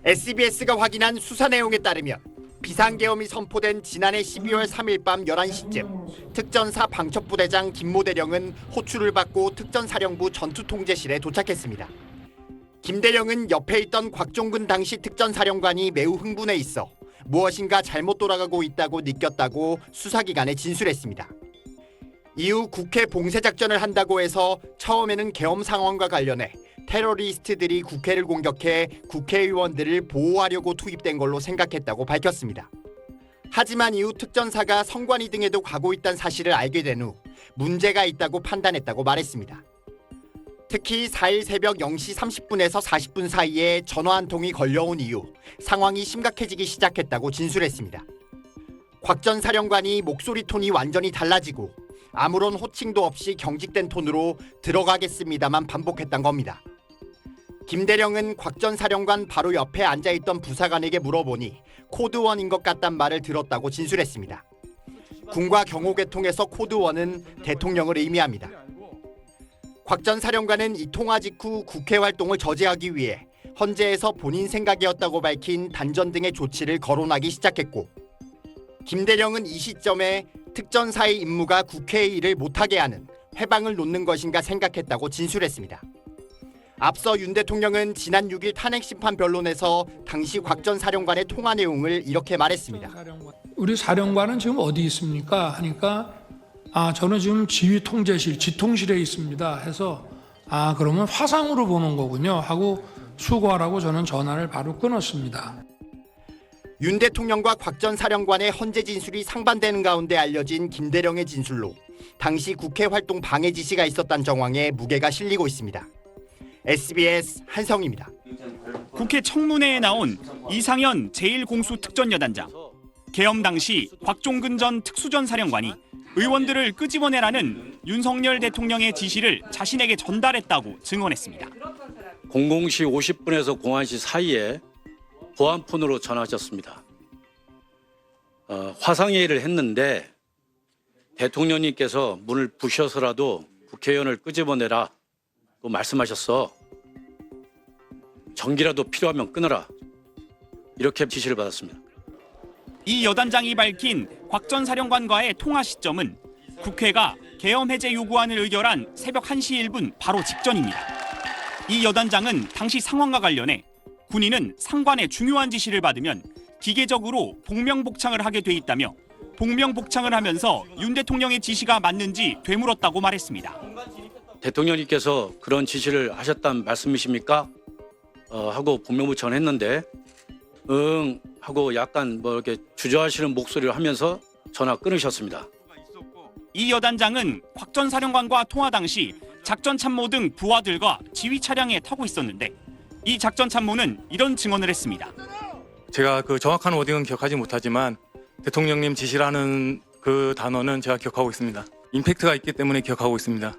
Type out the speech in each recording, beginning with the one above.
SBS가 확인한 수사 내용에 따르면 비상계엄이 선포된 지난해 12월 3일 밤 11시쯤 특전사 방첩부대장 김모 대령은 호출을 받고 특전사령부 전투통제실에 도착했습니다. 김 대령은 옆에 있던 곽종근 당시 특전사령관이 매우 흥분해 있어 무엇인가 잘못 돌아가고 있다고 느꼈다고 수사기관에 진술했습니다. 이후 국회 봉쇄작전을 한다고 해서 처음에는 계엄 상황과 관련해 테러리스트들이 국회를 공격해 국회의원들을 보호하려고 투입된 걸로 생각했다고 밝혔습니다. 하지만 이후 특전사가 선관위 등에도 가고 있다는 사실을 알게 된 후 문제가 있다고 판단했다고 말했습니다. 특히 4일 새벽 0시 30분에서 40분 사이에 전화 한 통이 걸려온 이후 상황이 심각해지기 시작했다고 진술했습니다. 곽 전 사령관이 목소리 톤이 완전히 달라지고 아무런 호칭도 없이 경직된 톤으로 들어가겠습니다만 반복했던 겁니다. 김 대령은 곽 전 사령관 바로 옆에 앉아있던 부사관에게 물어보니 코드원인 것 같단 말을 들었다고 진술했습니다. 군과 경호계통에서 코드원은 대통령을 의미합니다. 곽 전 사령관은 이 통화 직후 국회 활동을 저지하기 위해 헌재에서 본인 생각이었다고 밝힌 단전 등의 조치를 거론하기 시작했고, 김 대령은 이 시점에 특전사의 임무가 국회의 일을 못하게 하는 회방을 놓는 것인가 생각했다고 진술했습니다. 앞서 윤 대통령은 지난 6일 탄핵심판 변론에서 당시 곽 전 사령관의 통화 내용을 이렇게 말했습니다. 우리 사령관은 지금 어디 있습니까? 하니까 저는 지금 지휘통제실, 지통실에 있습니다 해서 그러면 화상으로 보는 거군요 하고 수고하라고 저는 전화를 바로 끊었습니다. 윤 대통령과 곽 전 사령관의 헌재 진술이 상반되는 가운데 알려진 김 대령의 진술로 당시 국회 활동 방해 지시가 있었다는 정황에 무게가 실리고 있습니다. SBS 한성입니다. 국회 청문회에 나온 이상현 제1공수특전여단장. 계엄 당시 곽종근 전 특수전 사령관이 의원들을 끄집어내라는 윤석열 대통령의 지시를 자신에게 전달했다고 증언했습니다. 00시 50분에서 01시 사이에 보안폰으로 전화하셨습니다. 화상회의를 했는데 대통령님께서 문을 부셔서라도 국회의원을 끄집어내라고 말씀하셨어. 전기라도 필요하면 끊어라. 이렇게 지시를 받았습니다. 이 여단장이 밝힌 곽 전 사령관과의 통화 시점은 국회가 계엄 해제 요구안을 의결한 새벽 1시 1분 바로 직전입니다. 이 여단장은 당시 상황과 관련해 군인은 상관의 중요한 지시를 받으면 기계적으로 복명복창을 하게 돼 있다며 복명복창을 하면서 윤 대통령의 지시가 맞는지 되물었다고 말했습니다. 대통령님께서 그런 지시를 하셨다는 말씀이십니까? 하고 복명복창을 했는데 응 하고 약간 이렇게 주저하시는 목소리를 하면서 전화 끊으셨습니다. 이 여단장은 곽 전 사령관과 통화 당시 작전 참모 등 부하들과 지휘 차량에 타고 있었는데 이 작전 참모는 이런 증언을 했습니다. 제가 그 정확한 워딩은 기억하지 못하지만 대통령님 지시라는 그 단어는 제가 기억하고 있습니다. 임팩트가 있기 때문에 기억하고 있습니다.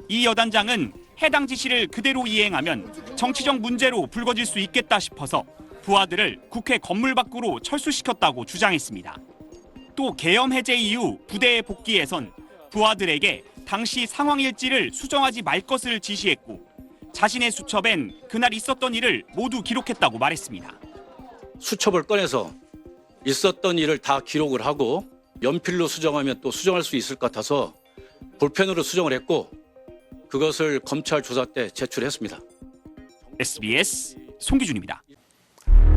이 여단장은 해당 지시를 그대로 이행하면 정치적 문제로 불거질 수 있겠다 싶어서 부하들을 국회 건물 밖으로 철수시켰다고 주장했습니다. 또 계엄 해제 이후 부대에 복귀해선 부하들에게 당시 상황 일지를 수정하지 말 것을 지시했고 자신의 수첩엔 그날 있었던 일을 모두 기록했다고 말했습니다. 수첩을 꺼내서 있었던 일을 다 기록을 하고 연필로 수정하면 또 수정할 수 있을 것 같아서 볼펜으로 수정을 했고 그것을 검찰 조사 때 제출했습니다. SBS 송기준입니다.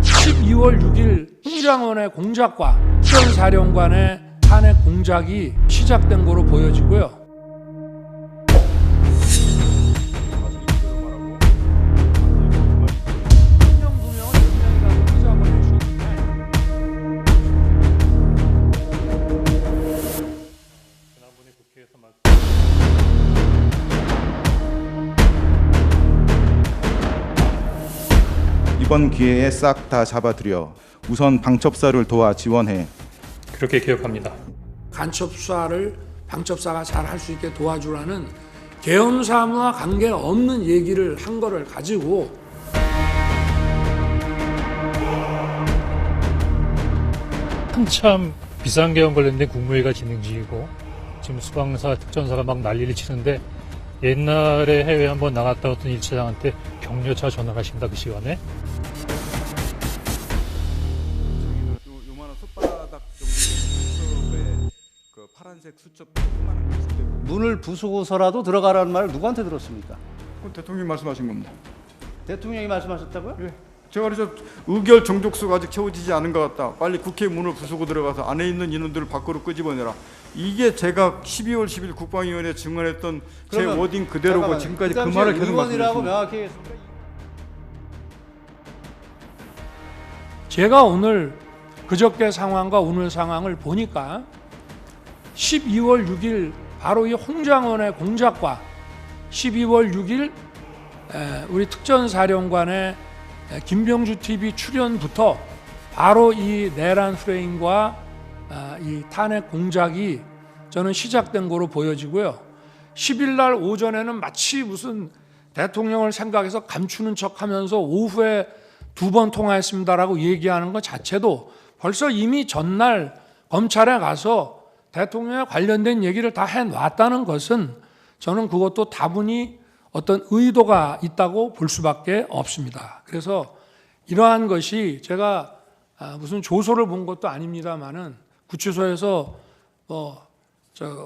12월 6일 홍장원의 공작과 전 사령관의 탄핵 공작이 시작된 거로 보여지고요. 이번 기회에 싹 다 잡아들여 우선 방첩사를 도와 지원해. 그렇게 기억합니다. 간첩 수사를 방첩사가 잘 할 수 있게 도와주라는 계엄 사무와 관계없는 얘기를 한 거를 가지고 한참 비상계엄 관련된 국무회의가 진행 중이고 지금 수방사, 특전사가 막 난리를 치는데 옛날에 해외 한번 나갔다 왔던 1차장한테 격려차 전화가 하십니다. 그 시간에. 파란색 수첩 조그마한 거 있을 때 문을 부수고서라도 들어가라는 말을 누구한테 들었습니까? 그건 대통령이 말씀하신 겁니다. 대통령이 말씀하셨다고요? 예. 제가 그래서 의결 정족수가 아직 채워지지 않은 것 같다. 빨리 국회 문을 부수고 들어가서 안에 있는 인원들을 밖으로 끄집어내라. 이게 제가 12월 10일 국방위원회에 증언했던 제 그러면 워딩 그대로고 잠깐만요. 지금까지 그 당시에 말을 계속 의원이라고 말씀드렸습니다. 명확히 했습니다. 제가 오늘 그저께 상황과 오늘 상황을 보니까 12월 6일 바로 이 홍장원의 공작과 12월 6일 우리 특전사령관의 김병주 TV 출연부터 바로 이 내란 프레임과 이 탄핵 공작이 저는 시작된 거로 보여지고요. 10일 날 오전에는 마치 무슨 대통령을 생각해서 감추는 척하면서 오후에 2번 통화했습니다라고 얘기하는 것 자체도 벌써 이미 전날 검찰에 가서 대통령에 관련된 얘기를 다 해놨다는 것은 저는 그것도 다분히 어떤 의도가 있다고 볼 수밖에 없습니다. 그래서 이러한 것이 제가 무슨 조서를 본 것도 아닙니다만은 구치소에서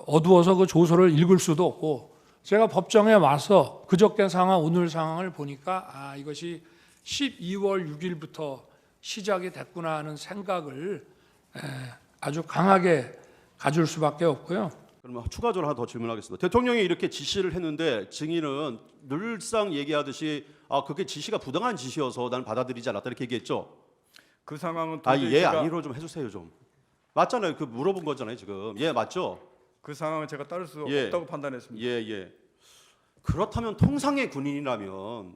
어두워서 그 조서를 읽을 수도 없고 제가 법정에 와서 그저께 상황 오늘 상황을 보니까 이것이 12월 6일부터 시작이 됐구나 하는 생각을 아주 강하게 가질 수밖에 없고요. 그러면 추가적으로 하나 더 질문하겠습니다. 대통령이 이렇게 지시를 했는데 증인은 늘상 얘기하듯이 그게 지시가 부당한 지시여서 나는 받아들이지 않았다 이렇게 얘기했죠. 그 상황은 예 아니로 좀 해주세요 좀. 맞잖아요. 그 물어본 거잖아요 지금. 예 맞죠. 그 상황은 제가 따를 수 예. 없다고 판단했습니다. 예. 그렇다면 통상의 군인이라면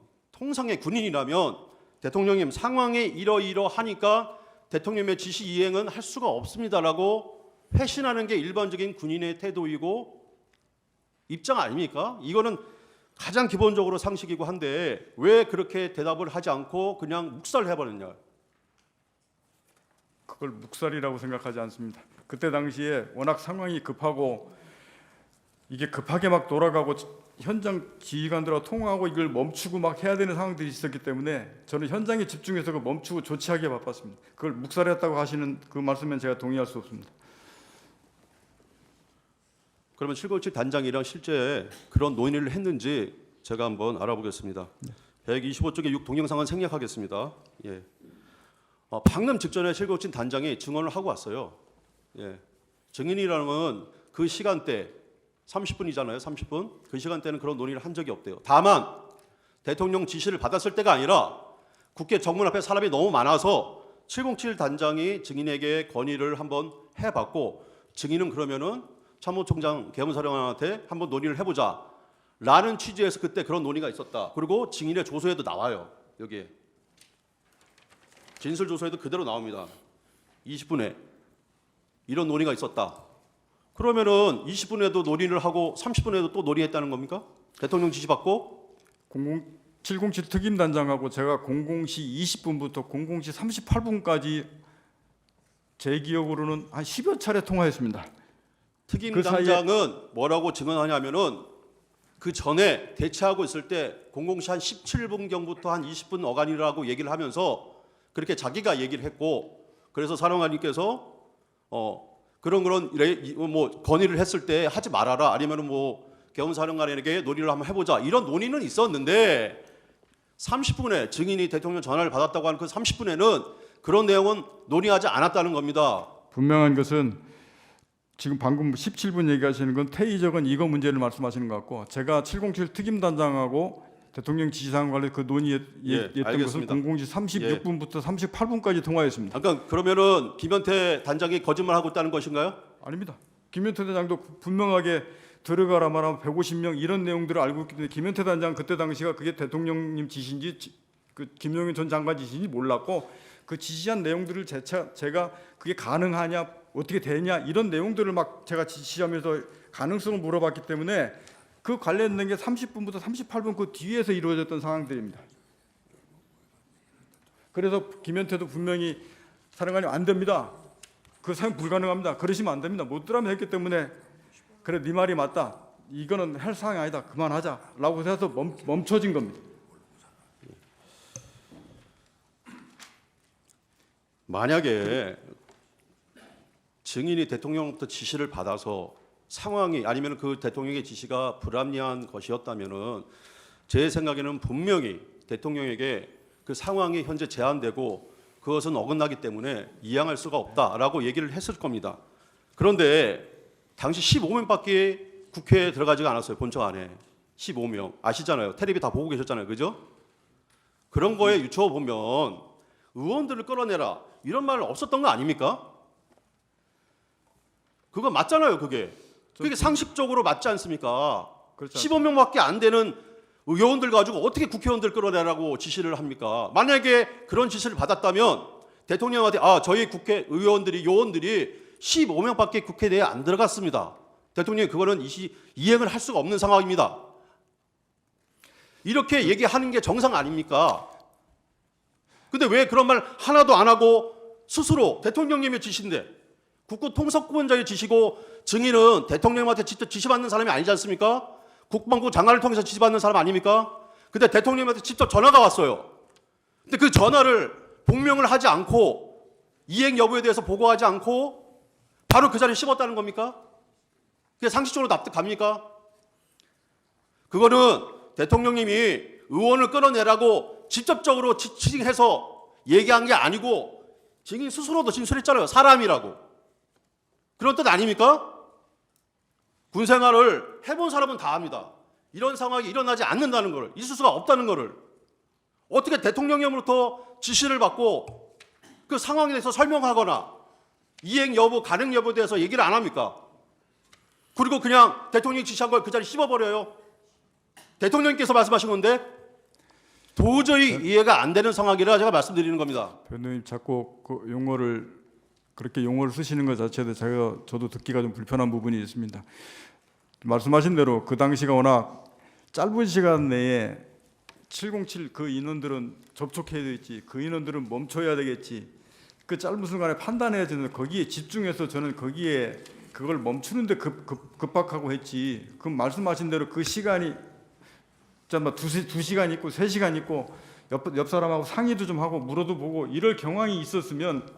대통령님 상황에 이러이러하니까 대통령의 지시 이행은 할 수가 없습니다라고 회신하는 게 일반적인 군인의 태도이고 입장 아닙니까? 이거는 가장 기본적으로 상식이고 한데 왜 그렇게 대답을 하지 않고 그냥 묵살해버렸냐? 그걸 묵살이라고 생각하지 않습니다. 그때 당시에 워낙 상황이 급하고 이게 급하게 막 돌아가고 현장 지휘관들하고 통화하고 이걸 멈추고 막 해야 되는 상황들이 있었기 때문에 저는 현장에 집중해서 그 멈추고 조치하기에 바빴습니다. 그걸 묵살했다고 하시는 그 말씀엔 제가 동의할 수 없습니다. 그러면 797 단장이랑 실제 그런 논의를 했는지 제가 한번 알아보겠습니다. 125쪽의 6 동영상은 생략하겠습니다. 예. 방금 직전에 797 단장이 증언을 하고 왔어요. 예. 증인이라면 그 시간대 30분이잖아요. 30분. 그 시간대는 그런 논의를 한 적이 없대요. 다만 대통령 지시를 받았을 때가 아니라 국회 정문 앞에 사람이 너무 많아서 707 단장이 증인에게 건의를 한번 해봤고 증인은 그러면은 참모총장 계엄사령관한테 한번 논의를 해보자 라는 취지에서 그때 그런 논의가 있었다. 그리고 증인의 조서에도 나와요. 여기에 진술조서에도 그대로 나옵니다. 20분에 이런 논의가 있었다. 그러면은 20분에도 논의를 하고 30분에도 또 논의했다는 겁니까? 대통령 지시 받고 707 특임단장하고 제가 00시 20분부터 00시 38분까지 제 기억으로는 한 10여 차례 통화했습니다. 특임단장은 뭐라고 증언하냐면은 그 전에 대치하고 있을 때 00시 한 17분경부터 한 20분 어간이라고 얘기를 하면서 그렇게 자기가 얘기를 했고 그래서 사령관님께서 그런 뭐 건의를 했을 때 하지 말아라 아니면은 뭐 계엄사령관에게 논의를 한번 해보자 이런 논의는 있었는데 30분에 증인이 대통령 전화를 받았다고 하는 그 30분에는 그런 내용은 논의하지 않았다는 겁니다. 분명한 것은 지금 방금 17분 얘기하시는 건 태의적은 이거 문제를 말씀하시는 것 같고 제가 707 특임단장하고 대통령 지시사항 관련 그 논의했던 것은 00시 36분부터 38분까지 통화했습니다. 잠깐 그러면은 김현태 단장이 거짓말하고 있다는 것인가요? 아닙니다. 김현태 단장도 분명하게 들어가라 말하면 150명 이런 내용들을 알고 있기 때문에 김현태 단장 그때 당시가 그게 대통령님 지시인지 그 김용현 전 장관 지시인지 몰랐고 그 지시한 내용들을 제가 그게 가능하냐 어떻게 되냐 이런 내용들을 막 제가 지시하면서 가능성을 물어봤기 때문에 그 관련된 게 30분부터 38분 그 뒤에서 이루어졌던 상황들입니다. 그래서 김현태도 분명히 사령관님 안 됩니다. 그 사용 불가능합니다. 그러시면 안 됩니다. 못 들으면 했기 때문에 그래 네 말이 맞다. 이거는 할 상황이 아니다. 그만하자라고 해서 멈춰진 겁니다. 만약에 증인이 대통령부터 지시를 받아서 상황이 아니면 그 대통령의 지시가 불합리한 것이었다면은 제 생각에는 분명히 대통령에게 그 상황이 현재 제한되고 그것은 어긋나기 때문에 이양할 수가 없다라고 얘기를 했을 겁니다. 그런데 당시 15명밖에 국회에 들어가지가 않았어요. 본청 안에 15명 아시잖아요. 텔레비 다 보고 계셨잖아요. 그죠? 그런 거에 유추어 보면 의원들을 끌어내라 이런 말 없었던 거 아닙니까? 그거 맞잖아요. 그게 상식적으로 맞지 않습니까? 그렇지 15명밖에 안 되는 의원들 가지고 어떻게 국회의원들 끌어내라고 지시를 합니까? 만약에 그런 지시를 받았다면 대통령한테 저희 국회의원들이 요원들이 15명밖에 국회 내에 안 들어갔습니다. 대통령이 그거는 이행을 할 수가 없는 상황입니다. 이렇게 얘기하는 게 정상 아닙니까? 근데 왜 그런 말 하나도 안 하고 스스로 대통령님의 지시인데 국가통수권자의 지시고 증인은 대통령한테 직접 지시받는 사람이 아니지 않습니까? 국방부 장관을 통해서 지시받는 사람 아닙니까? 근데 대통령한테 직접 전화가 왔어요. 근데 그 전화를 복명을 하지 않고 이행 여부에 대해서 보고하지 않고 바로 그 자리에 씹었다는 겁니까? 그게 상식적으로 납득갑니까? 그거는 대통령님이 의원을 끌어내라고 직접적으로 지칭해서 얘기한 게 아니고 증인 스스로도 진술했잖아요. 사람이라고. 그런 뜻 아닙니까? 군 생활을 해본 사람은 다 압니다. 이런 상황이 일어나지 않는다는 걸, 있을 수가 없다는 거를 어떻게 대통령님으로부터 지시를 받고 그 상황에 대해서 설명하거나 이행 여부, 가능 여부에 대해서 얘기를 안 합니까? 그리고 그냥 대통령이 지시한 걸 그 자리에 씹어버려요. 대통령께서 말씀하신 건데 도저히 이해가 안 되는 상황이라 제가 말씀드리는 겁니다. 변호사님 자꾸 그 용어를 그렇게 용어를 쓰시는 것 자체도 저도 듣기가 좀 불편한 부분이 있습니다. 말씀하신 대로 그 당시가 워낙 짧은 시간 내에 707 그 인원들은 접촉해야 되겠지, 그 인원들은 멈춰야 되겠지, 그 짧은 순간에 판단해야 되는 거기에 집중해서 저는 거기에 그걸 멈추는데 급박하고 했지. 그 말씀하신 대로 그 시간이 뭐 2시간 있고 3시간 있고 옆 사람하고 상의도 좀 하고 물어도 보고 이럴 경황이 있었으면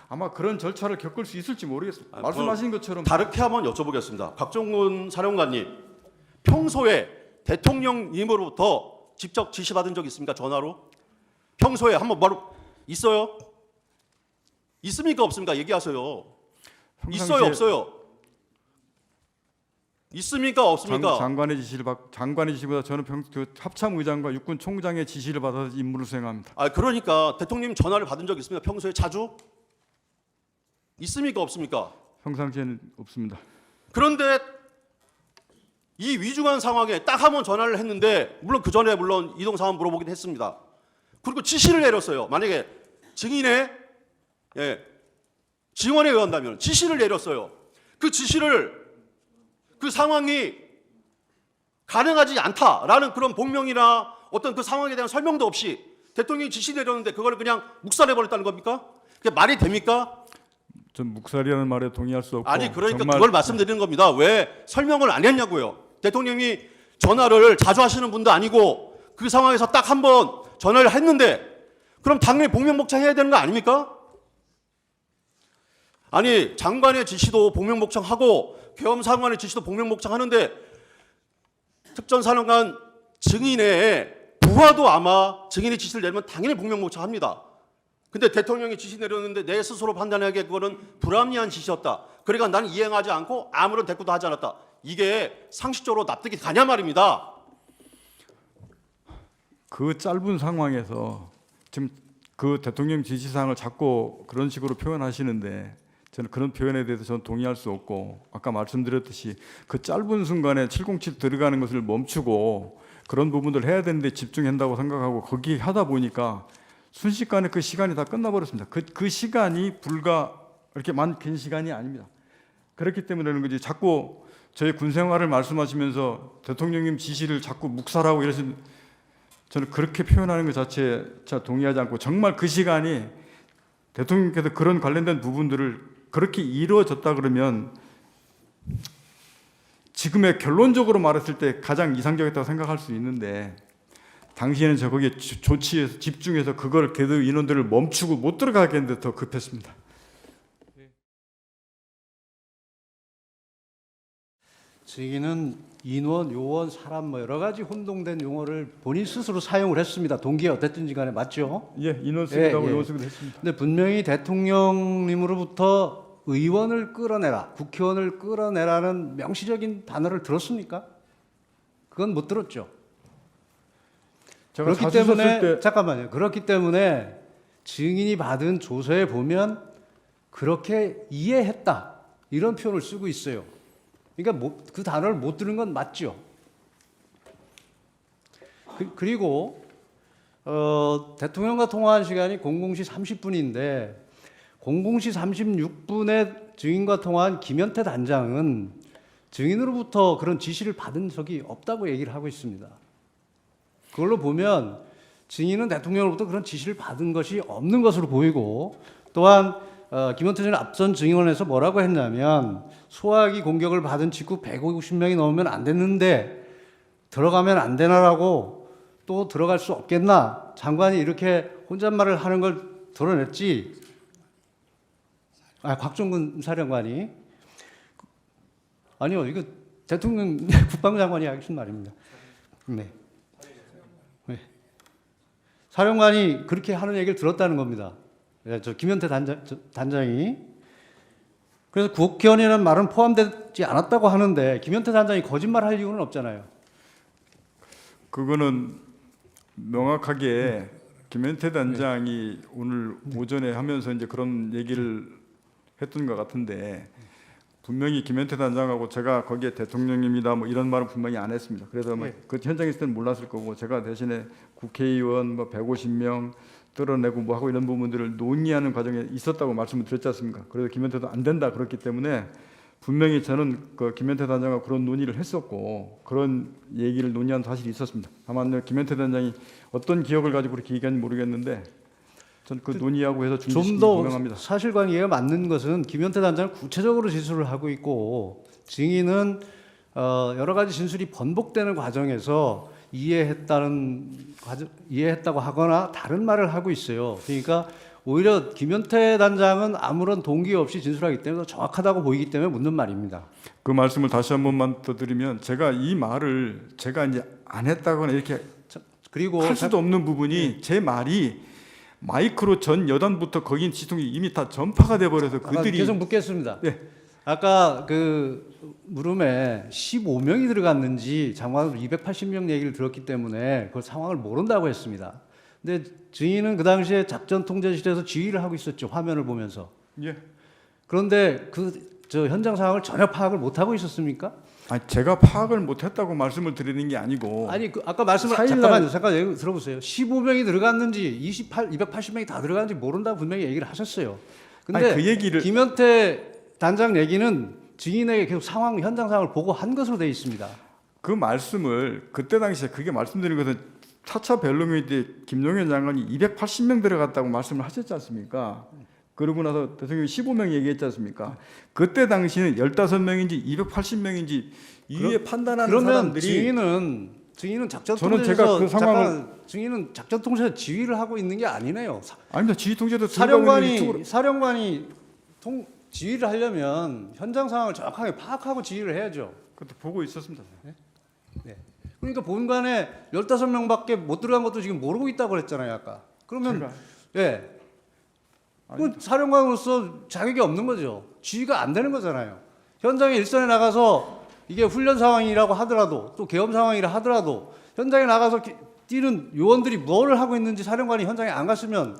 아마 그런 절차를 겪을 수 있을지 모르겠습니다. 말씀하신 것처럼 다르게 한번 여쭤보겠습니다. 박정훈 사령관님, 평소에 대통령님으로부터 직접 지시받은 적 있습니까? 전화로? 평소에 한번 바로 있어요? 있습니까? 없습니까? 얘기하세요. 있어요? 없어요? 있습니까? 없습니까? 장관의 지시보다 저는 그 합참의장과 육군 총장의 지시를 받아서 임무를 수행합니다. 그러니까 대통령 전화를 받은 적 있습니까? 평소에 자주? 있습니까? 없습니까? 평상시에는 없습니다. 그런데 이 위중한 상황에 딱 한 번 전화를 했는데 물론 그 전에 물론 이동 상황 물어보긴 했습니다. 그리고 지시를 내렸어요. 만약에 증인의 증언에 의한다면 지시를 내렸어요. 그 지시를 그 상황이 가능하지 않다라는 그런 복명이나 어떤 그 상황에 대한 설명도 없이 대통령이 지시 내렸는데 그걸 그냥 묵살해버렸다는 겁니까? 그게 말이 됩니까? 전 묵살이라는 말에 동의할 수 없고 아니 그러니까 정말 그걸 말씀드리는 겁니다. 왜 설명을 안 했냐고요. 대통령이 전화를 자주 하시는 분도 아니고 그 상황에서 딱 한 번 전화를 했는데 그럼 당연히 복명복창해야 되는 거 아닙니까? 아니 장관의 지시도 복명복창하고 계엄사령관의 지시도 복명복창하는데 특전사령관 증인의 부하도 아마 증인의 지시를 내면 당연히 복명복창합니다. 근데 대통령이 지시 내렸는데 내 스스로 판단하기에 그거는 불합리한 지시였다. 그러니까 나는 이행하지 않고 아무런 대꾸도 하지 않았다. 이게 상식적으로 납득이 가냐 말입니다. 그 짧은 상황에서 지금 그 대통령 지시사항을 자꾸 그런 식으로 표현하시는데 저는 그런 표현에 대해서 저는 동의할 수 없고 아까 말씀드렸듯이 그 짧은 순간에 707 들어가는 것을 멈추고 그런 부분들 해야 되는데 집중한다고 생각하고 거기 하다 보니까 순식간에 그 시간이 다 끝나버렸습니다. 그 시간이 불과 이렇게 긴 시간이 아닙니다. 그렇기 때문에 그런 거지. 자꾸 저희 군 생활을 말씀하시면서 대통령님 지시를 자꾸 묵살하고 이러신 저는 그렇게 표현하는 것 자체에 동의하지 않고 정말 그 시간이 대통령께서 그런 관련된 부분들을 그렇게 이루어졌다 그러면 지금의 결론적으로 말했을 때 가장 이상적이었다고 생각할 수 있는데 당시에는 저 거기에 조치해서 집중해서 그걸 걔들 인원들을 멈추고 못 들어가게 했는데 더 급했습니다. 증인은 인원, 요원, 사람 뭐 여러 가지 혼동된 용어를 본인 스스로 사용을 했습니다. 동기에 어땠든지 간에 맞죠? 예, 인원 쓰기도 하고 예. 요원 쓰기도 했습니다. 근데 분명히 대통령님으로부터 의원을 끌어내라, 국회의원을 끌어내라는 명시적인 단어를 들었습니까? 그건 못 들었죠. 제가 그렇기 자주 썼을 때문에 때 잠깐만요. 그렇기 때문에 증인이 받은 조서에 보면 그렇게 이해했다 이런 표현을 쓰고 있어요. 그러니까 그 단어를 못 들은 건 맞죠. 그리고 대통령과 통화한 시간이 00시 30분인데 00시 36분에 증인과 통화한 김현태 단장은 증인으로부터 그런 지시를 받은 적이 없다고 얘기를 하고 있습니다. 그걸로 보면 증인은 대통령으로부터 그런 지시를 받은 것이 없는 것으로 보이고, 또한 김현태 전 앞선 증인원에서 뭐라고 했냐면 소화기 공격을 받은 직후 150명이 넘으면 안 됐는데 들어가면 안 되나라고, 또 들어갈 수 없겠나, 장관이 이렇게 혼잣말을 하는 걸 드러냈지. 곽종근 사령관이 아니요, 이거 대통령 국방장관이 하신 말입니다. 네. 사령관이 그렇게 하는 얘기를 들었다는 겁니다. 저 김현태 단장이. 그래서 국회의원이라는 말은 포함되지 않았다고 하는데 김현태 단장이 거짓말할 이유는 없잖아요. 그거는 명확하게 김현태 단장이 오늘 오전에 하면서 이제 그런 얘기를 했던 것 같은데, 분명히 김현태 단장하고 제가 거기에 대통령입니다 뭐 이런 말은 분명히 안 했습니다. 그래서 그 현장에 있을 때는 몰랐을 거고, 제가 대신에 국회의원 뭐 150명 뚫어내고 뭐 하고 이런 부분들을 논의하는 과정에 있었다고 말씀을 드렸지 않습니까? 그래서 김현태도 안 된다 그렇기 때문에 분명히 저는 그 김현태 단장하고 그런 논의를 했었고 그런 얘기를 논의한 사실이 있었습니다. 다만 김현태 단장이 어떤 기억을 가지고 그렇게 얘기하는지 모르겠는데 전 그 논의하고 해서 좀 중지시키기 더 분명합니다. 사실관계가 맞는 것은 김현태 단장은 구체적으로 진술을 하고 있고, 증인은 여러 가지 진술이 번복되는 과정에서 이해했다고 하거나 다른 말을 하고 있어요. 그러니까 오히려 김현태 단장은 아무런 동기 없이 진술하기 때문에 더 정확하다고 보이기 때문에 묻는 말입니다. 그 말씀을 다시 한 번만 더 드리면, 제가 이 말을 제가 이제 안 했다거나 이렇게 그리고 할 수도 없는 부분이, 제 말이 마이크로 전 여단부터 거긴 지통이 이미 다 전파가 돼 버려서 그들이 계속 묻겠습니다. 네. 아까 그 물음에 15명이 들어갔는지 장관은 280명 얘기를 들었기 때문에 그 상황을 모른다고 했습니다. 근데 증인은 그 당시에 작전 통제실에서 지휘를 하고 있었죠. 화면을 보면서. 예. 그런데 저 현장 상황을 전혀 파악을 못 하고 있었습니까? 아니, 제가 파악을 못했다고 말씀을 드리는 게 아니고, 아니 아까 말씀을 잠깐 얘기 들어보세요. 15명이 들어갔는지 280명이 다 들어갔는지 모른다고 분명히 얘기를 하셨어요. 근데 아니, 그 얘기를 김현태 단장 얘기는 증인에게 계속 현장 상황을 보고 한 것으로 되어 있습니다. 그 말씀을 그때 당시에 그게 말씀드린 것은 4차 벨로미 때 김용현 장관이 280명 들어갔다고 말씀을 하셨지 않습니까? 그러고 나서 대통령이 15명 얘기했지 않습니까? 그때 당시는 15명인지 280명인지 이후에 판단하는 그러면 사람들이, 증인은 작전 저는 제가 그 상황을 증인은 작전 통제에서 지휘를 하고 있는 게 아니네요. 아닙니다. 지휘 통제도 사령관이 지휘를 하려면 현장 상황을 정확하게 파악하고 지휘를 해야죠. 그것도 보고 있었습니다. 네. 그러니까 본관에 15명밖에 못 들어간 것도 지금 모르고 있다고 그랬잖아요, 아까. 그러면 예. 그 사령관으로서 자격이 없는 거죠. 지휘가 안 되는 거잖아요. 현장에 일선에 나가서 이게 훈련 상황이라고 하더라도, 또 계엄 상황이라 하더라도 현장에 나가서 뛰는 요원들이 뭘 하고 있는지 사령관이 현장에 안 갔으면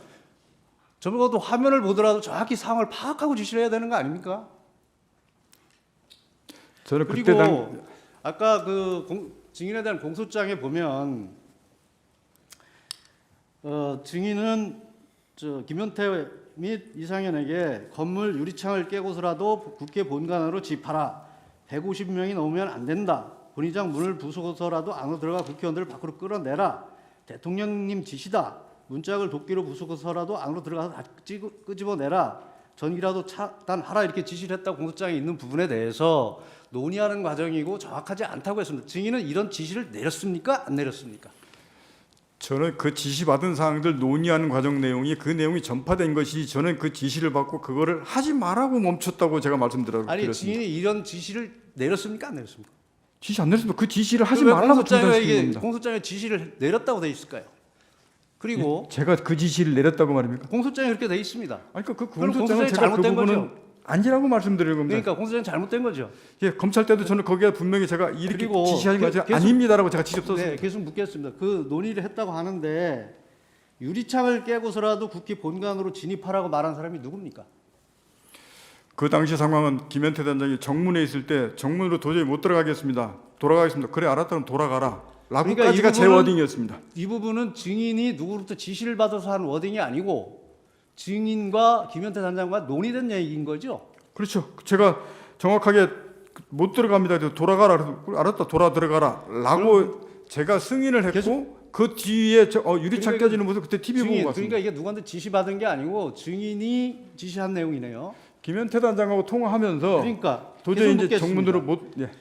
적어도 화면을 보더라도 정확히 상황을 파악하고 지시를 해야 되는 거 아닙니까? 저는 그리고 그때 아까 증인에 대한 공소장에 보면 증인은 김현태 및 이상현에게 건물 유리창을 깨고서라도 국회 본관으로 집하라. 150명이 넘으면 안 된다. 본의장 문을 부수고서라도 안으로 들어가 국회의원들을 밖으로 끌어내라. 대통령님 지시다. 문짝을 도끼로 부수고서라도 안으로 들어가서 다 끄집어내라. 전기라도 차단하라. 이렇게 지시를 했다고 공소장에 있는 부분에 대해서 논의하는 과정이고 정확하지 않다고 했습니다. 증인은 이런 지시를 내렸습니까? 안 내렸습니까? 저는 그 지시 받은 사항들 논의하는 과정 내용이 그 내용이 전파된 것이, 저는 그 지시를 받고 그거를 하지 말라고 멈췄다고 제가 말씀드렸습니다. 아니, 증인이 이런 지시를 내렸습니까? 안 내렸습니까? 지시 안 내렸습니다. 그 지시를 하지 왜 말라고 공소장에 중단시킨 이게 겁니다. 공소장에 지시를 내렸다고 돼 있을까요? 그리고 제가 그 지시를 내렸다고 말입니까? 공소장에 그렇게 돼 있습니다. 아니 그 그럼 공소장은 공소장이 제가 그 잘못된 부분은 거죠? 아니라고 말씀드리는 겁니다. 그러니까 공소장이 잘못된 거죠. 예, 검찰 때도 저는 거기에 분명히 제가 이렇게 그리고 지시한 거 계속- 아닙니다라고 제가 직접 썼습니다. 네, 계속 묻겠습니다. 그 논의를 했다고 하는데 유리창을 깨고서라도 국회 본관으로 진입하라고 말한 사람이 누굽니까? 그 당시 상황은 김현태 단장이 정문에 있을 때 정문으로 도저히 못 들어가겠습니다. 돌아가겠습니다. 그래 알았다면 돌아가라. 그러니까 라고까지가 이 제 부분은- 워딩이었습니다. 이 부분은 증인이 누구로부터 지시를 받아서 한 워딩이 아니고 증인과 김현태 단장과 논의된 얘기인 거죠. 그렇죠. 제가 정확하게 못 들어갑니다. 그래서 돌아가라. 그래서 알았다. 돌아 들어가라라고 제가 승인을 했고 그 뒤에 유리창 그러니까 깨지는 모습 그때 TV 보고 증인, 봤습니다. 그러니까 이게 누구한테 지시 받은 게 아니고 증인이 지시한 내용이네요. 김현태 단장하고 통화하면서 그러니까 도저히 계속 이제 묻겠습니다. 정문으로 못 예.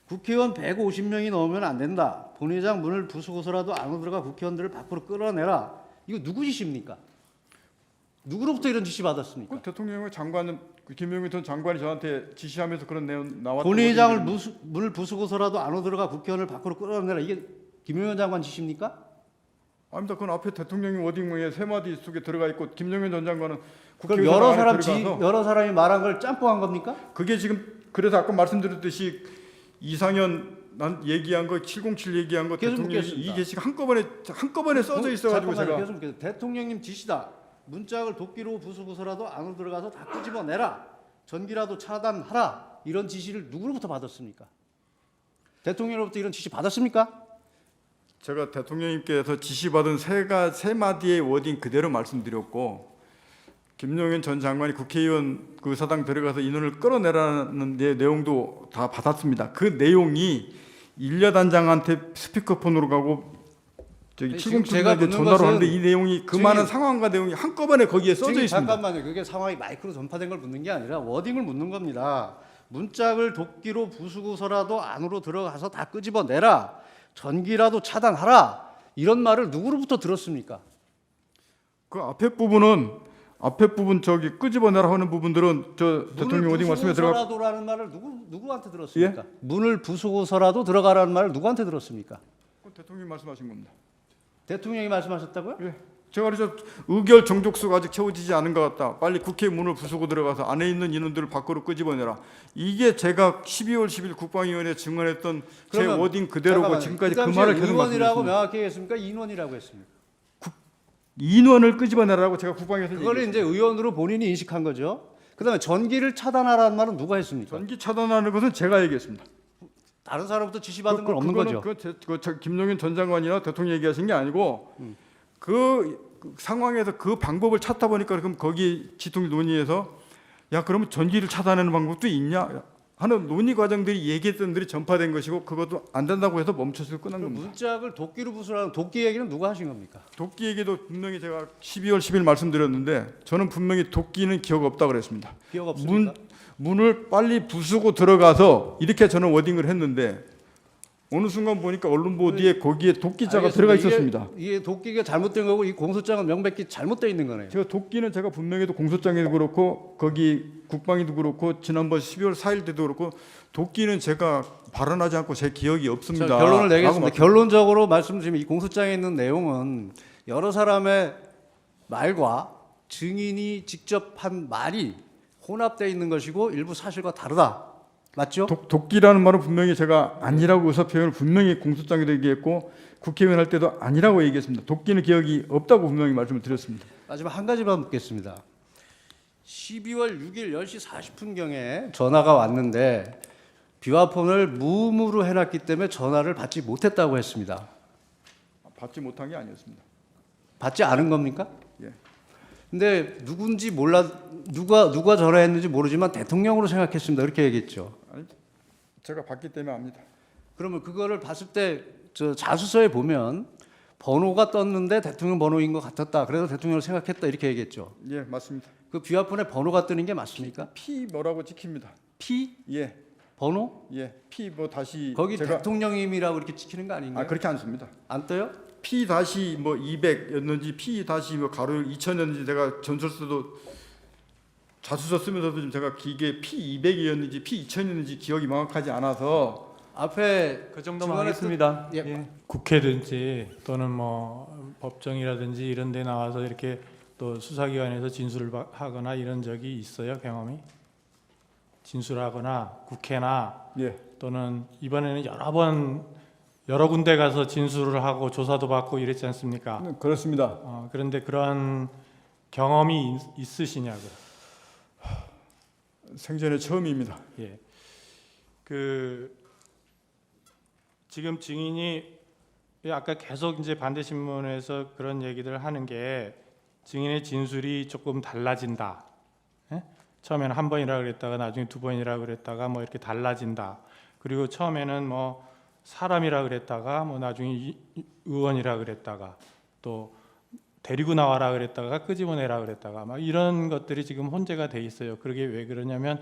국회의원 150명이 넘으면 안 된다. 본회의장 문을 부수고서라도 안으로 들어가 국회의원들을 밖으로 끌어내라. 이거 누구 지시입니까? 누구로부터 이런 지시 받았습니까? 그 대통령의 장관은 김용민 전 장관이 저한테 지시하면서 그런 내용 나왔던 본회의장을 것인데 문을 부수고서라도 안으로 들어가 국회의원을 밖으로 끌어내라. 이게 김용현 장관 지시입니까? 아닙니다. 그건 앞에 대통령이 워딩에 세 마디 속에 들어가 있고 김용현 전 장관은 그럼 국회의장 여러 안에 사람 들어가서 여러 사람이 말한 걸 짬뽕한 겁니까? 그게 지금 그래서 아까 말씀드렸듯이 이상현 난 얘기한 거 707 얘기한 거 계속 대통령이 묻겠습니다. 이 게시가 한꺼번에 써져 있어가지고 잠깐만요. 제가 계속 묻겠습니다. 대통령님 지시다. 문짝을 도끼로 부수고서라도 안으로 들어가서 다 끄집어내라. 전기라도 차단하라. 이런 지시를 누구로부터 받았습니까? 대통령으로부터 이런 지시 받았습니까? 제가 대통령님께서 지시받은 세 마디의 워딩 그대로 말씀드렸고 김용현 전 장관이 국회의원 그 사당 들어가서 인원을 끌어내라는 내용도 다 받았습니다. 그 내용이 일여단장한테 스피커폰으로 가고 저기 지금 707에게 제가 묻는 전화로 것은 하는데 이 내용이 그 증인- 많은 상황과 내용이 한꺼번에 거기에 써져 지금 있습니다. 잠깐만요. 그게 상황이 마이크로 전파된 걸 묻는 게 아니라 워딩을 묻는 겁니다. 문짝을 도끼로 부수고서라도 안으로 들어가서 다 끄집어내라. 전기라도 차단하라. 이런 말을 누구로부터 들었습니까? 그 앞에 부분 저기 끄집어내라 하는 부분들은 저 대통령 워딩 말씀에 들어가 부수고서라도라는 말을 누구한테 들었습니까? 문을 부수고서라도 들어가라는 말을 누구한테 들었습니까? 대통령이 말씀하신 겁니다. 대통령이 말씀하셨다고요? 예. 제가 그래서 의결 정족수가 아직 채워지지 않은 것 같다. 빨리 국회 문을 부수고 들어가서 안에 있는 인원들을 밖으로 끄집어내라. 이게 제가 12월 10일 국방위원회에 증언했던 제 그러면 워딩 그대로고 잠깐만요. 지금까지 그 그 당시에 말을 계속 의원이라고 말씀드렸습니다. 명확히 했습니까? 인원이라고 했습니까? 인원을 끄집어내라고 제가 국방에서 그걸 이제 의원으로 본인이 인식한 거죠. 그다음에 전기를 차단하라는 말은 누가 했습니까? 전기 차단하는 것은 제가 얘기했습니다. 다른 사람부터 지시받은 건 없는 거죠. 김용현 전 장관이나 대통령 얘기하신 게 아니고 그 상황에서 그 방법을 찾다 보니까 그럼 거기 지통 논의에서 야 그러면 전기를 차단하는 방법도 있냐 하는 논의 과정들이 얘기했던 들이 전파된 것이고 그것도 안 된다고 해서 멈춰서 끝난 그럼 겁니다. 문짝을 도끼로 부수라는 도끼 얘기는 누가 하신 겁니까? 도끼 얘기도 분명히 제가 12월 10일 말씀드렸는데 저는 분명히 도끼는 기억 없다 그랬습니다. 기억 없습니까? 문을 빨리 부수고 들어가서 이렇게 저는 워딩을 했는데 어느 순간 보니까 언론 보도에 거기에 도끼자가 들어가 있었습니다. 이게 도끼가 잘못된 거고 이 공소장은 명백히 잘못되어 있는 거네요. 제가 도끼는 제가 분명히도 공소장에도 그렇고 거기 국방에도 그렇고 지난번 12월 4일 때도 그렇고 도끼는 제가 발언하지 않고 제 기억이 없습니다. 자, 결론을 내겠습니다. 라고 결론적으로 말씀드리면 이 공소장에 있는 내용은 여러 사람의 말과 증인이 직접 한 말이 혼합되어 있는 것이고 일부 사실과 다르다. 맞죠? 도끼라는 말은 분명히 제가 아니라고 의사 표현을 분명히 공소장에도 얘기했고 국회의원 할 때도 아니라고 얘기했습니다. 도끼는 기억이 없다고 분명히 말씀을 드렸습니다. 마지막 한 가지만 묻겠습니다. 12월 6일 10시 40분경에 전화가 왔는데 비화폰을 무음으로 해놨기 때문에 전화를 받지 못했다고 했습니다. 받지 못한 게 아니었습니다. 받지 않은 겁니까? 예. 근데 누군지 몰라 누가 전화했는지 모르지만 대통령으로 생각했습니다. 이렇게 얘기했죠. 아니, 제가 받기 때문에 압니다. 그러면 그거를 봤을 때 저 자수서에 보면 번호가 떴는데 대통령 번호인 것 같았다. 그래서 대통령을 생각했다. 이렇게 얘기했죠. 예, 맞습니다. 그 비화폰에 번호가 뜨는 게 맞습니까? P 뭐라고 찍힙니다. P 예, 번호? 예, P 뭐 다시 거기 제가 대통령님이라고 이렇게 찍히는 거 아닌가요? 그렇게 안 씁니다. 안 떠요? P 다시 뭐 200였는지 P 다시 뭐 가로 2000였는지 제가 전설서도 자수서 쓰면서도 지금 제가 기계 P200이었는지 P2000이었는지 기억이 명확하지 않아서 앞에 그 정도만 증언의 하겠습니다. 뜻- 예. 예. 국회든지 또는 뭐 법정이라든지 이런 데 나와서 이렇게 또 수사기관에서 진술을 하거나 이런 적이 있어요, 경험이? 진술하거나 국회나 예. 또는 이번에는 여러 군데 가서 진술을 하고 조사도 받고 이랬지 않습니까? 그렇습니다. 그런데 그런 경험이 있으시냐고요? 생전에 처음입니다. 예. 지금 증인이 아까 계속 이제 반대 신문에서 그런 얘기들 하는 게 증인의 진술이 조금 달라진다. 예? 처음에는 한 번이라 그랬다가 나중에 두 번이라 그랬다가 뭐 이렇게 달라진다. 그리고 처음에는 뭐 사람이라 그랬다가 뭐 나중에 의원이라 그랬다가 또 데리고 나와라 그랬다가 끄집어내라 그랬다가 막 이런 것들이 지금 혼재가 돼 있어요. 그게 왜 그러냐면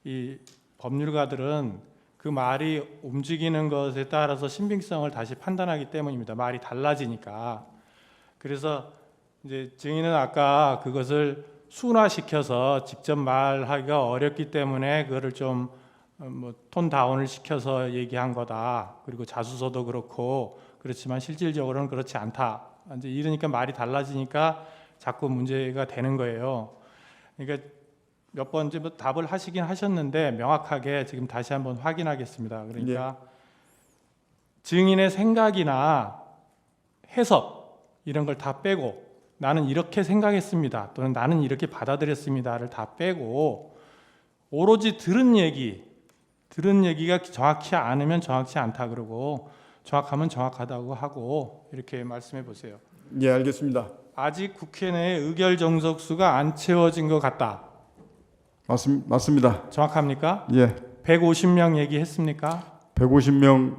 이 법률가들은 그 말이 움직이는 것에 따라서 신빙성을 다시 판단하기 때문입니다. 말이 달라지니까. 그래서 이제 증인은 아까 그것을 순화시켜서 직접 말하기가 어렵기 때문에 그거를 좀 뭐 톤 다운을 시켜서 얘기한 거다. 그리고 자수서도 그렇고 그렇지만 실질적으로는 그렇지 않다. 이제 이러니까 말이 달라지니까 자꾸 문제가 되는 거예요. 그러니까 몇 번 이제 뭐 답을 하시긴 하셨는데 명확하게 지금 다시 한번 확인하겠습니다. 그러니까 증인의 생각이나 해석 이런 걸 다 빼고 나는 이렇게 생각했습니다. 또는 나는 이렇게 받아들였습니다를 다 빼고 오로지 들은 얘기가 정확히 않으면 정확치 않다 그러고 정확하면 정확하다고 하고 이렇게 말씀해 보세요. 예, 알겠습니다. 아직 국회 내에 의결 정석수가 안 채워진 것 같다. 맞습니다. 정확합니까? 예. 150명 얘기했습니까? 150명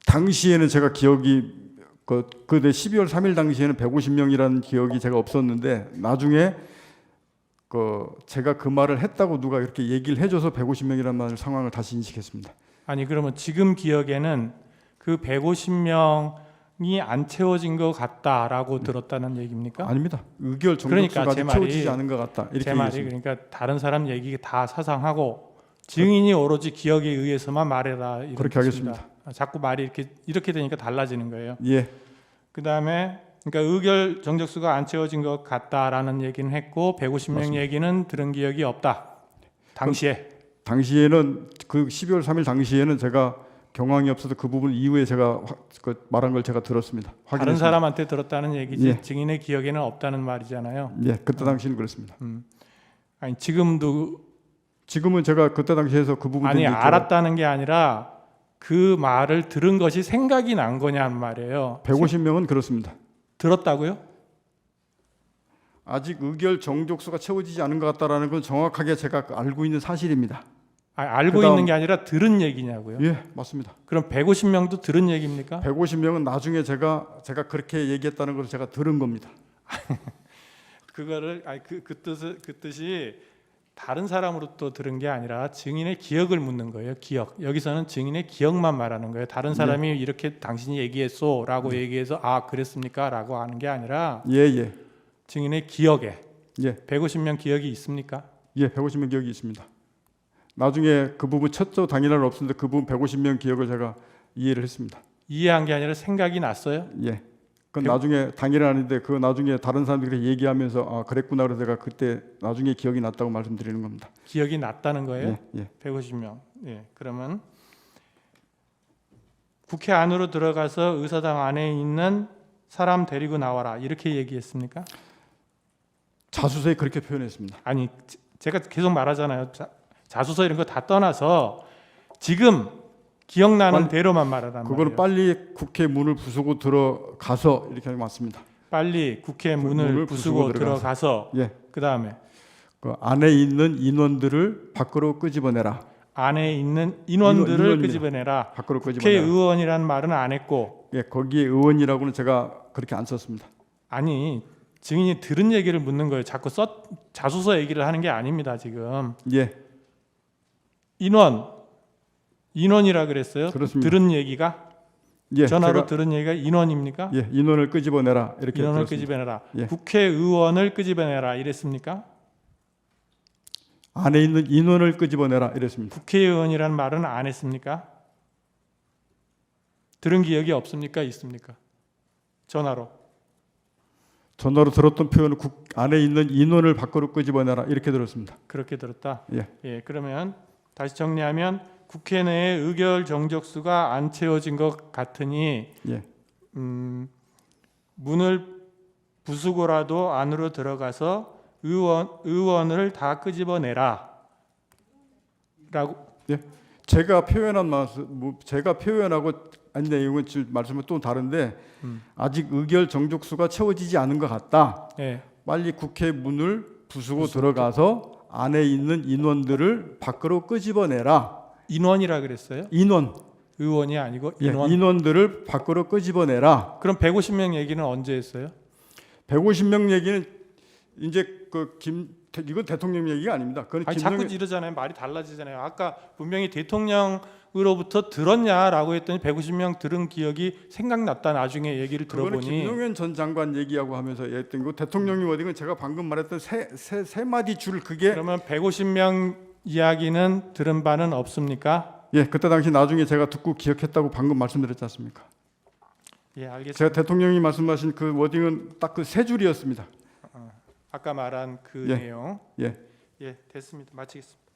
당시에는 제가 기억이 그때 12월 3일 당시에는 150명이라는 기억이 제가 없었는데 나중에 제가 그 말을 했다고 누가 이렇게 얘기를 해줘서 150명이라는 말 상황을 다시 인식했습니다. 아니 그러면 지금 기억에는 그 150명이 안 채워진 것 같다라고 들었다는 얘기입니까? 아닙니다. 의결 그러니까 정석수가 제 아직 말이- 채워지지 않은 것 같다. 이렇게 제 말이 얘기했습니다. 그러니까 다른 사람 얘기 다 사상하고 증인이 오로지 기억에 의해서만 말해라 이런 그렇게 뜻입니다. 하겠습니다. 자꾸 말이 이렇게 되니까 달라지는 거예요. 예. 그다음에 그러니까 의결 정적수가 안 채워진 것 같다라는 얘기는 했고 150명 맞습니다. 얘기는 들은 기억이 없다. 당시에는 그 12월 3일 당시에는 제가 경황이 없어서 그 부분 이후에 제가 말한 걸 제가 들었습니다. 다른 확인했습니다. 사람한테 들었다는 얘기지 예. 증인의 기억에는 없다는 말이잖아요. 예, 그때 당시는 그렇습니다. 아니 지금은 제가 그때 당시에서 그 부분 아니 알았다는 게 아니라 그 말을 들은 것이 생각이 난 거냐는 말이에요. 150명은 그렇습니다. 들었다고요? 아직 의결 정족수가 채워지지 않은 것 같다라는 건 정확하게 제가 알고 있는 사실입니다. 알고 그다음- 있는 게 아니라 들은 얘기냐고요? 예, 맞습니다. 그럼 150명도 들은 얘기입니까? 150명은 나중에 제가 그렇게 얘기했다는 걸 제가 들은 겁니다. 그거를 그 뜻이 다른 사람으로부터 들은 게 아니라 증인의 기억을 묻는 거예요. 기억. 여기서는 증인의 기억만 말하는 거예요. 다른 사람이 이렇게 당신이 얘기했소라고 얘기해서 그랬습니까라고 하는 게 아니라 예. 증인의 기억에 예. 150명 기억이 있습니까? 예, 150명 기억이 있습니다. 나중에 그 부분 첫째 당일날 없었는데 그 부분 150명 기억을 제가 이해를 했습니다. 이해한 게 아니라 생각이 났어요? 예. 그건 나중에 당일은 아닌데 그 나중에 다른 사람들이 얘기하면서 그랬구나 그래서 제가 그때 나중에 기억이 났다고 말씀드리는 겁니다. 기억이 났다는 거예요? 예. 150명. 예. 그러면 국회 안으로 들어가서 의사당 안에 있는 사람 데리고 나와라 이렇게 얘기했습니까? 자수서에 그렇게 표현했습니다. 아니 제가 계속 말하잖아요. 자수서 이런 거 다 떠나서 지금 기억나는 대로만 말하란 그거는 말이에요. 빨리 국회 문을 부수고 들어가서 이렇게 맞습니다. 빨리 국회 문을 부수고 들어가서 예. 그다음에 그 안에 있는 인원들을 밖으로 끄집어내라. 안에 있는 인원들을 인원입니다. 끄집어내라. 밖으로 끄집어내라. 국회의원이라는 말은 안 했고 예, 거기에 의원이라고는 제가 그렇게 안 썼습니다. 아니 증인이 들은 얘기를 묻는 거예요. 자꾸 자수서 얘기를 하는 게 아닙니다. 지금 예. 인원이라 그랬어요. 그렇습니다. 들은 얘기가 예, 전화로 제가- 들은 얘기가 인원입니까? 예, 인원을 끄집어내라 이렇게 인원을 들었습니다. 끄집어내라. 예. 국회의원을 끄집어내라 이랬습니까? 안에 있는 인원을 끄집어내라 이랬습니다. 국회의원이라는 말은 안 했습니까? 들은 기억이 없습니까? 있습니까? 전화로. 전화로 들었던 표현은 안에 있는 인원을 밖으로 끄집어내라 이렇게 들었습니다. 그렇게 들었다. 예. 그러면 다시 정리하면 국회 내에 의결 정적수가 안 채워진 것 같으니 예. 문을 부수고라도 안으로 들어가서 의원을 다 끄집어내라. 라고. 예. 제가 표현한 말씀, 제가 표현하고 한 내용은 지금 말씀은 또 다른데 아직 의결 정족수가 채워지지 않은 것 같다. 예. 빨리 국회 문을 부수고 들어가서 안에 있는 인원들을 밖으로 끄집어내라. 인원이라 그랬어요? 인원. 의원이 아니고 예, 인원. 인원들을 밖으로 끄집어내라. 그럼 150명 얘기는 언제 했어요? 150명 얘기는 이제 이건 대통령 얘기가 아닙니다. 그건 아니, 자꾸 김영현 이러잖아요. 말이 달라지잖아요. 아까 분명히 대통령으로부터 들었냐라고 했더니 150명 들은 기억이 생각났다. 나중에 얘기를 그거는 들어보니 김용현 전 장관 얘기하고 하면서 했던 거 대통령이 어디 건 제가 방금 말했던 세 마디 줄 그게 그러면 150명 이야기는 들은 바는 없습니까? 예 그때 당시 나중에 제가 듣고 기억했다고 방금 말씀드렸지 않습니까? 예, 알겠습니다. 제가 대통령이 말씀하신 그 워딩은 딱 그 세 줄이었습니다. 아까 말한 그 예. 내용. 예. 예, 됐습니다. 마치겠습니다.